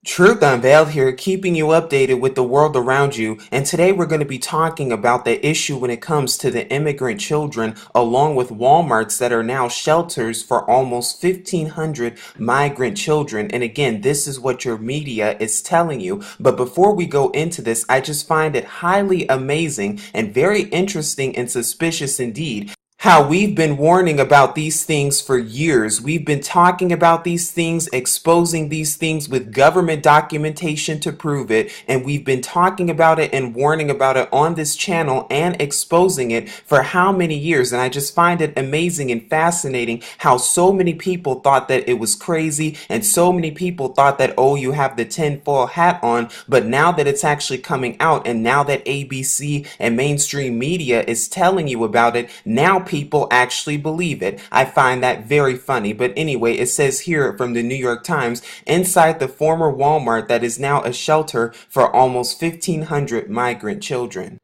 Truth Unveiled here, keeping you updated with the world around you. And today we're going to be talking about the issue when it comes to the immigrant children, along with Walmarts that are now shelters for almost 1,500 migrant children. And again, this is what your media is telling you. But before we go into this, I just find it highly amazing and very interesting and suspicious indeed how we've been warning about these things for years. We've been talking about these things, exposing these things with government documentation to prove it, and we've been talking about it and warning about it on this channel and exposing it for how many years. And I just find it amazing and fascinating how so many people thought that it was crazy, and so many people thought that, oh, you have the tinfoil hat on. But now that it's actually coming out, and now that ABC and mainstream media is telling you about it, now people actually believe it. I find that very funny. But anyway, it says here from the New York Times, inside the former Walmart that is now a shelter for almost 1,500 migrant children.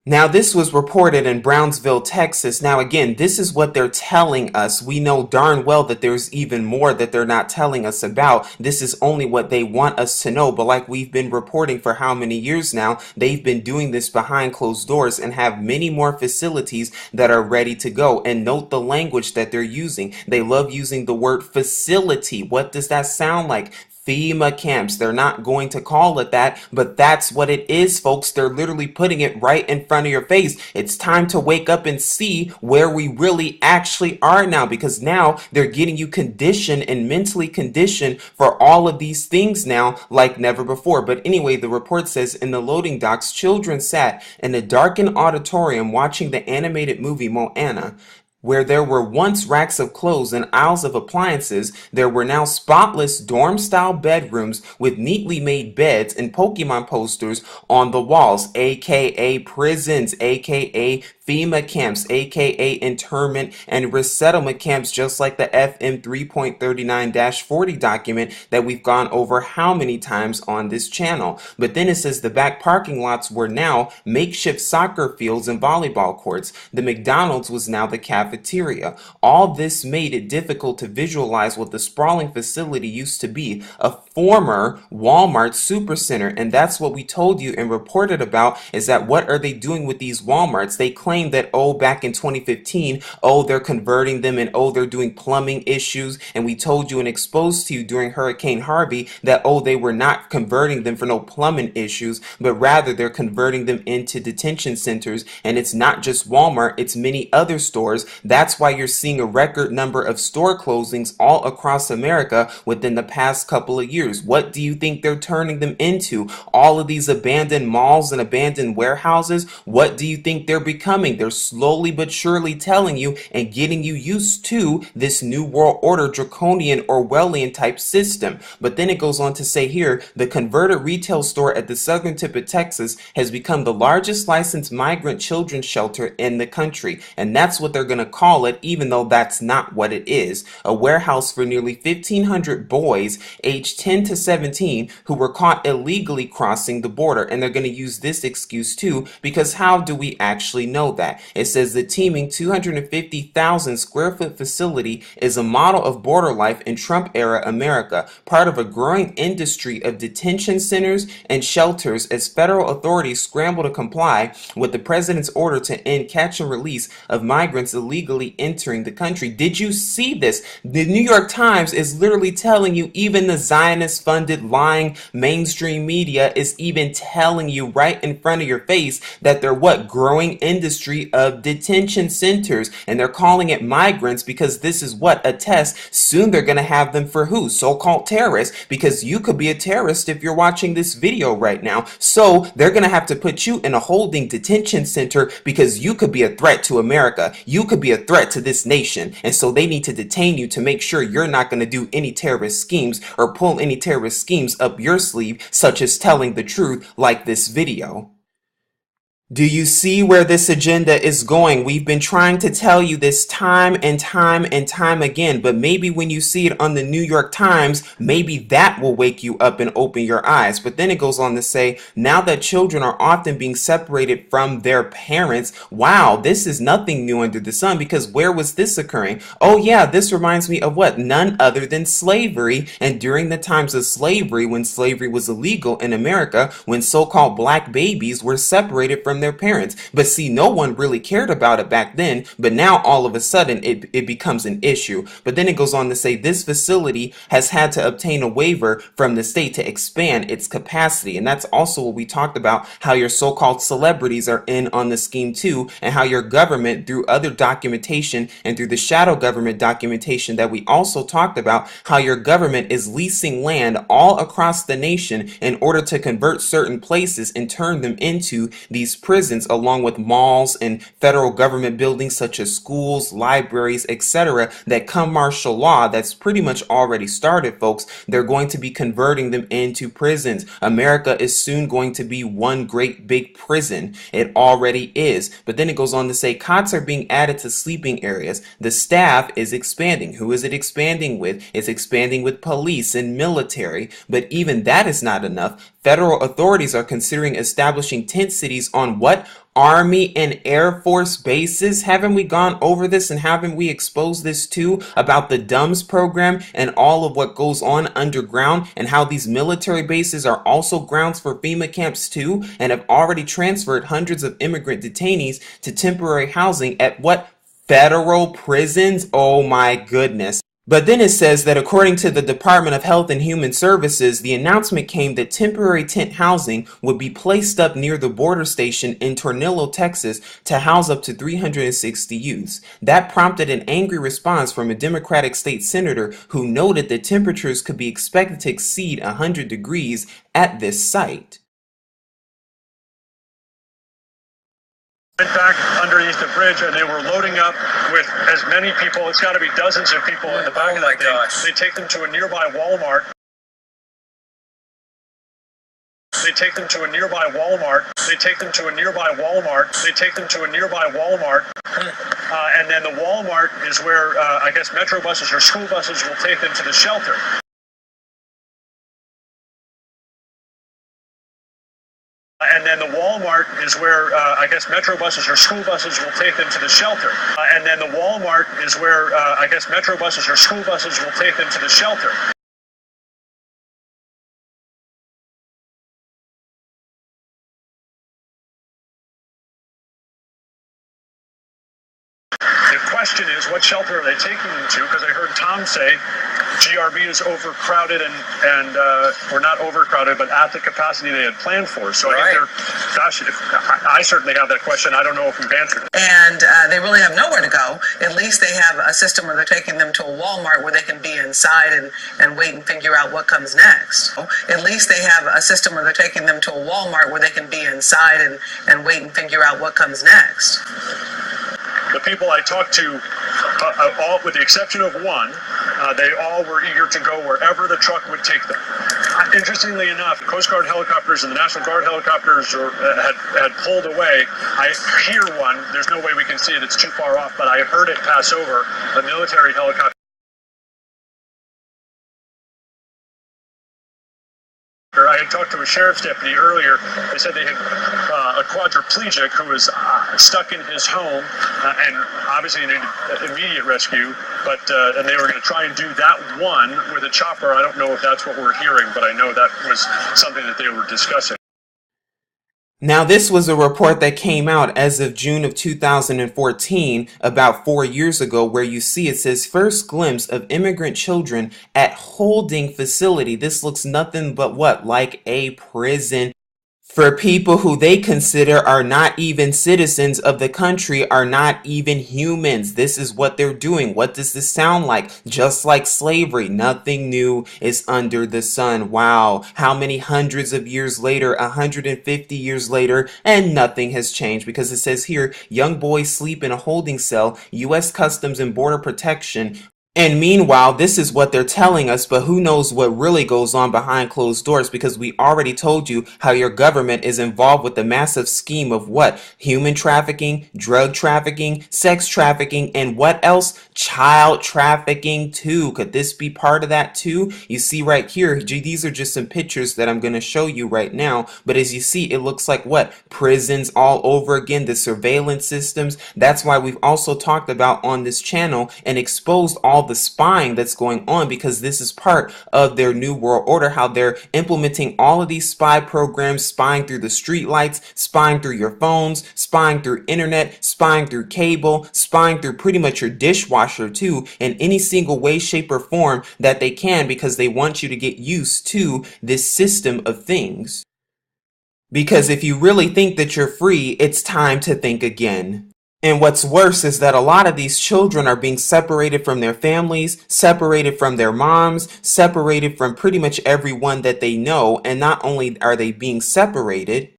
Now, this was reported in Brownsville, Texas. Now, again, this is what they're telling us. We know darn well that there's even more that they're not telling us about. This is only what they want us to know. But like we've been reporting for how many years now, they've been doing this behind closed doors and have many more facilities that are ready to go. And note the language that they're using. They love using the word facility. What does that sound like? FEMA camps. They're not going to call it that, but that's what it is, folks. They're literally putting it right in front of your face. It's time to wake up and see where we really actually are now, because now they're getting you conditioned and mentally conditioned for all of these things now like never before. But anyway, the report says in the loading docks, children sat in a darkened auditorium watching the animated movie Moana. Where there were once racks of clothes and aisles of appliances, there were now spotless dorm-style bedrooms with neatly made beds and Pokemon posters on the walls, aka prisons, aka FEMA camps, aka internment and resettlement camps, just like the FM 3.39-40 document that we've gone over how many times on this channel. But then it says the back parking lots were now makeshift soccer fields and volleyball courts. The McDonald's was now the cafeteria. All this made it difficult to visualize what the sprawling facility used to be, a former Walmart Supercenter. And that's what we told you and reported about, is that what are they doing with these Walmarts? They claim that, oh, back in 2015, oh, they're converting them, and oh, they're doing plumbing issues. And we told you and exposed to you during Hurricane Harvey that, oh, they were not converting them for no plumbing issues, but rather they're converting them into detention centers. And it's not just Walmart, it's many other stores. That's why you're seeing a record number of store closings all across America within the past couple of years. What do you think they're turning them into? All of these abandoned malls and abandoned warehouses? What do you think they're becoming? They're slowly but surely telling you and getting you used to this new world order, draconian Orwellian type system. But then it goes on to say here, the converted retail store at the southern tip of Texas has become the largest licensed migrant children's shelter in the country. And that's what they're going to call it, even though that's not what it is. A warehouse for nearly 1,500 boys aged 10 to 17 who were caught illegally crossing the border. And they're going to use this excuse too, because how do we actually know that? It says the teeming 250,000 square foot facility is a model of border life in Trump era America, part of a growing industry of detention centers and shelters as federal authorities scramble to comply with the president's order to end catch and release of migrants illegally entering the country. Did you see this? The New York Times is literally telling you, even the Zionist funded lying mainstream media is even telling you right in front of your face that they're what? Growing industry of detention centers, and they're calling it migrants because this is what? A test. Soon they're going to have them for who? So-called terrorists, because you could be a terrorist if you're watching this video right now. So they're going to have to put you in a holding detention center because you could be a threat to America. You could be a threat to this nation. And so they need to detain you to make sure you're not going to do any terrorist schemes or pull any terrorist schemes up your sleeve, such as telling the truth like this video. Do you see where this agenda is going? We've been trying to tell you this time and time and time again, but maybe when you see it on the New York Times, maybe that will wake you up and open your eyes. But then it goes on to say, now that children are often being separated from their parents, wow, this is nothing new under the sun, because where was this occurring? Oh yeah, this reminds me of what? None other than slavery. And during the times of slavery, when slavery was illegal in America, when so-called black babies were separated from their parents. But see, no one really cared about it back then, but now all of a sudden it becomes an issue. But then it goes on to say this facility has had to obtain a waiver from the state to expand its capacity. And that's also what we talked about, how your so-called celebrities are in on the scheme too, and how your government, through other documentation and through the shadow government documentation that we also talked about, how your government is leasing land all across the nation in order to convert certain places and turn them into these prisons, along with malls and federal government buildings such as schools, libraries, etc. that come martial law, that's pretty much already started, folks. They're going to be converting them into prisons. America is soon going to be one great big prison. It already is. But then it goes on to say cots are being added to sleeping areas. The staff is expanding. Who is it expanding with? It's expanding with police and military. But even that is not enough. Federal authorities are considering establishing tent cities on what? Army and Air Force bases? Haven't we gone over this, and haven't we exposed this too, about the DUMS program and all of what goes on underground, and how these military bases are also grounds for FEMA camps too, and have already transferred hundreds of immigrant detainees to temporary housing at what? Federal prisons? Oh my goodness. But then it says that according to the Department of Health and Human Services, the announcement came that temporary tent housing would be placed up near the border station in Tornillo, Texas, to house up to 360 youths. That prompted an angry response from a Democratic state senator who noted that temperatures could be expected to exceed 100 degrees at this site. Went back underneath the bridge, and they were loading up with as many people. It's got to be dozens of people in the back of that thing. They take them to a nearby Walmart. They take them to a nearby Walmart. They take them to a nearby Walmart. They take them to a nearby Walmart. And then the Walmart is where, I guess, metro buses or school buses will take them to the shelter. And then the Walmart is where, I guess, metro buses or school buses will take them to the shelter. And then the Walmart is where, I guess, metro buses or school buses will take them to the shelter. The question is, what shelter are they taking them to? Because I heard Tom say GRB is overcrowded and or not overcrowded, but at the capacity they had planned for. So I think they're, gosh, I certainly have that question. I don't know if we've answered it. And they really have nowhere to go. At least they have a system where they're taking them to a Walmart where they can be inside and wait and figure out what comes next. At least they have a system where they're taking them to a Walmart where they can be inside and wait and figure out what comes next. The people I talked to, all with the exception of one, they all were eager to go wherever the truck would take them. Interestingly enough, Coast Guard helicopters and the National Guard helicopters had pulled away. I hear one. There's no way we can see it. It's too far off, but I heard it pass over. A military helicopter. I had talked to a sheriff's deputy earlier. They said they had a quadriplegic who was stuck in his home and obviously needed immediate rescue, but and they were going to try and do that one with a chopper. I don't know if that's what we're hearing, but I know that was something that they were discussing. Now, this was a report that came out as of June of 2014, about 4 years ago, where you see it says first glimpse of immigrant children at holding facility. This looks nothing but what? Like a prison for people who they consider are not even citizens of the country, are not even humans. This is what they're doing. What does this sound like? Just like slavery. Nothing new is under the sun. Wow. How many hundreds of years later, 150 years later, and nothing has changed, because it says here, young boys sleep in a holding cell. U.S. Customs and Border Protection And meanwhile, this is what they're telling us, but who knows what really goes on behind closed doors, because we already told you how your government is involved with the massive scheme of what? Human trafficking, drug trafficking, sex trafficking, and what else? Child trafficking too. Could this be part of that too? You see right here, these are just some pictures that I'm going to show you right now, but as you see, it looks like what? Prisons all over again, the surveillance systems. That's why we've also talked about on this channel and exposed all the spying that's going on, because this is part of their new world order, how they're implementing all of these spy programs, spying through the street lights, spying through your phones, spying through internet, spying through cable, spying through pretty much your dishwasher too, in any single way, shape, or form that they can, because they want you to get used to this system of things. Because if you really think that you're free, it's time to think again. And what's worse is that a lot of these children are being separated from their families, separated from their moms, separated from pretty much everyone that they know. And not only are they being separated,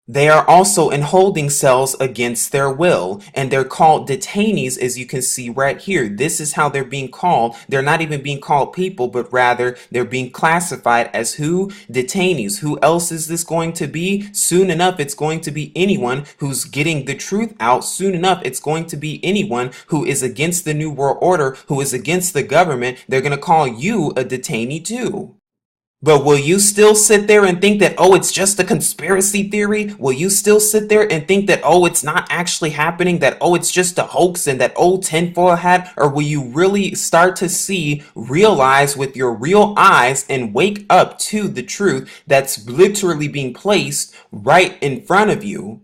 they are also in holding cells against their will, and they're called detainees, as you can see right here. This is how they're being called. They're not even being called people, but rather they're being classified as who? Detainees. Who else is this going to be? Soon enough, it's going to be anyone who's getting the truth out. Soon enough, it's going to be anyone who is against the New World Order, who is against the government. They're going to call you a detainee too. But will you still sit there and think that, oh, it's just a conspiracy theory? Will you still sit there and think that, oh, it's not actually happening, that, oh, it's just a hoax and that old tinfoil hat? Or will you really start to realize with your real eyes and wake up to the truth that's literally being placed right in front of you?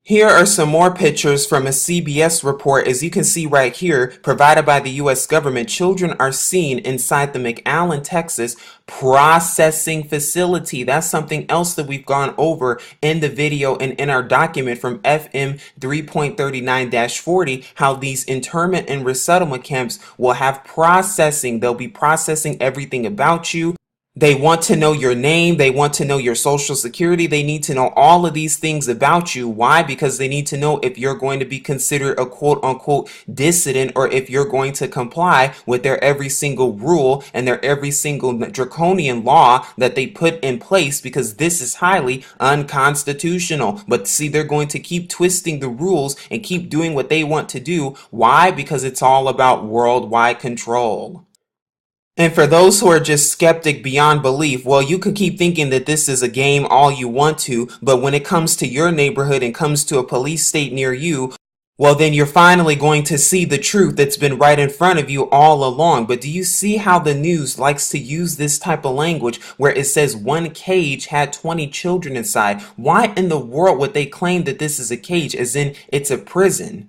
Here are some more pictures from a CBS report. As you can see right here, provided by the U.S. government, children are seen inside the McAllen, Texas, processing facility. That's something else that we've gone over in the video and in our document from FM 3.39-40, how these internment and resettlement camps will have processing. They'll be processing everything about you. They want to know your name. They want to know your social security. They need to know all of these things about you. Why? Because they need to know if you're going to be considered a quote unquote dissident, or if you're going to comply with their every single rule and their every single draconian law that they put in place, because this is highly unconstitutional. But see, they're going to keep twisting the rules and keep doing what they want to do. Why? Because it's all about worldwide control. And for those who are just skeptic beyond belief, well, you can keep thinking that this is a game all you want to, but when it comes to your neighborhood and comes to a police state near you, well, then you're finally going to see the truth that's been right in front of you all along. But do you see how the news likes to use this type of language where it says one cage had 20 children inside? Why in the world would they claim that this is a cage, as in it's a prison?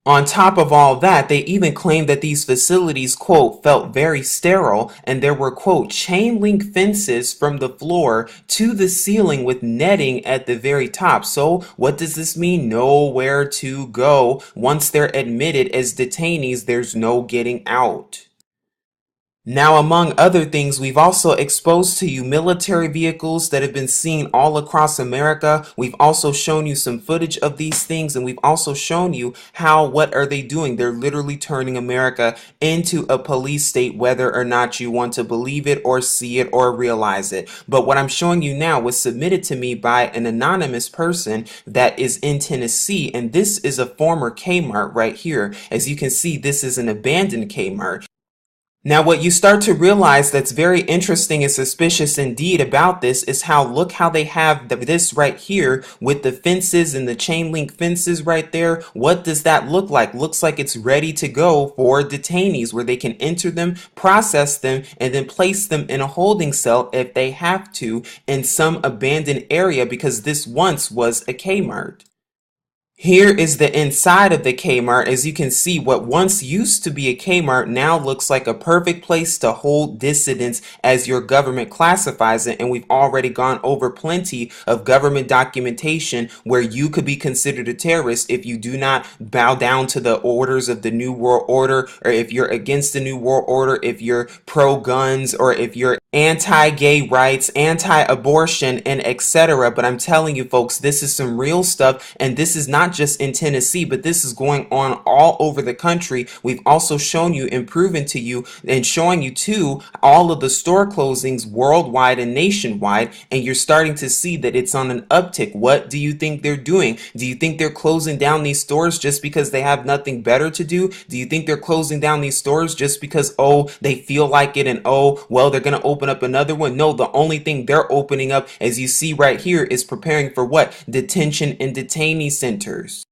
On top of all that, they even claimed that these facilities, quote, felt very sterile, and there were, quote, chain link fences from the floor to the ceiling with netting at the very top. So what does this mean? Nowhere to go. Once they're admitted as detainees, there's no getting out. Now, among other things, we've also exposed to you military vehicles that have been seen all across America. We've also shown you some footage of these things, and we've also shown you what are they doing? They're literally turning America into a police state, whether or not you want to believe it or see it or realize it. But what I'm showing you now was submitted to me by an anonymous person that is in Tennessee, and this is a former Kmart right here. As you can see, this is an abandoned Kmart. Now, what you start to realize that's very interesting and suspicious indeed about this is look how they have this right here with the fences and the chain link fences right there. What does that look like? Looks like it's ready to go for detainees, where they can enter them, process them, and then place them in a holding cell if they have to in some abandoned area, because this once was a Kmart. Here is the inside of the Kmart. As you can see, what once used to be a Kmart now looks like a perfect place to hold dissidents, as your government classifies it. And we've already gone over plenty of government documentation where you could be considered a terrorist if you do not bow down to the orders of the New World Order, or if you're against the New World Order, if you're pro-guns, or if you're anti-gay rights, anti-abortion, and etc. But I'm telling you folks, this is some real stuff, and this is not not just in Tennessee, but this is going on all over the country. We've also shown you and proven to you and showing you too all of the store closings worldwide and nationwide, and you're starting to see that it's on an uptick. What do you think they're doing? Do you think they're closing down these stores just because they have nothing better to do? Do you think they're closing down these stores just because, oh, they feel like it and, oh, well, they're going to open up another one? No, the only thing they're opening up, as you see right here, is preparing for what? Detention and detainee centers.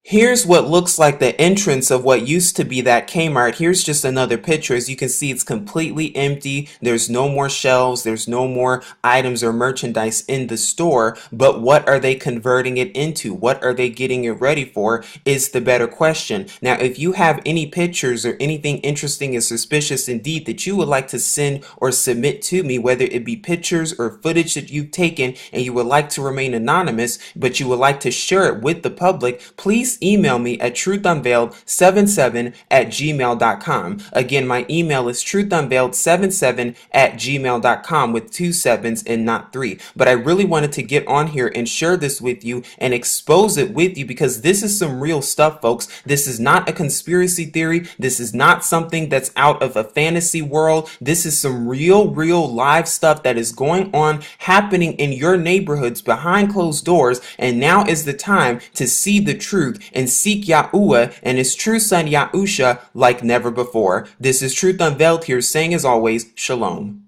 Here's what looks like the entrance of what used to be that Kmart. Here's just another picture. As you can see, it's completely empty. There's no more shelves. There's no more items or merchandise in the store. But what are they converting it into? What are they getting it ready for is the better question. Now, if you have any pictures or anything interesting and suspicious indeed that you would like to send or submit to me, whether it be pictures or footage that you've taken and you would like to remain anonymous, but you would like to share it with the public, please email me at truthunveiled77@gmail.com. Again, my email is truthunveiled77@gmail.com with 2 sevens and not 3. But I really wanted to get on here and share this with you and expose it with you because this is some real stuff, folks. This is not a conspiracy theory. This is not something that's out of a fantasy world. This is some real live stuff that is going on, happening in your neighborhoods behind closed doors. And now is the time to see the truth and seek Yahuwah and his true son Yahusha like never before. This is Truth Unveiled here, saying as always, Shalom.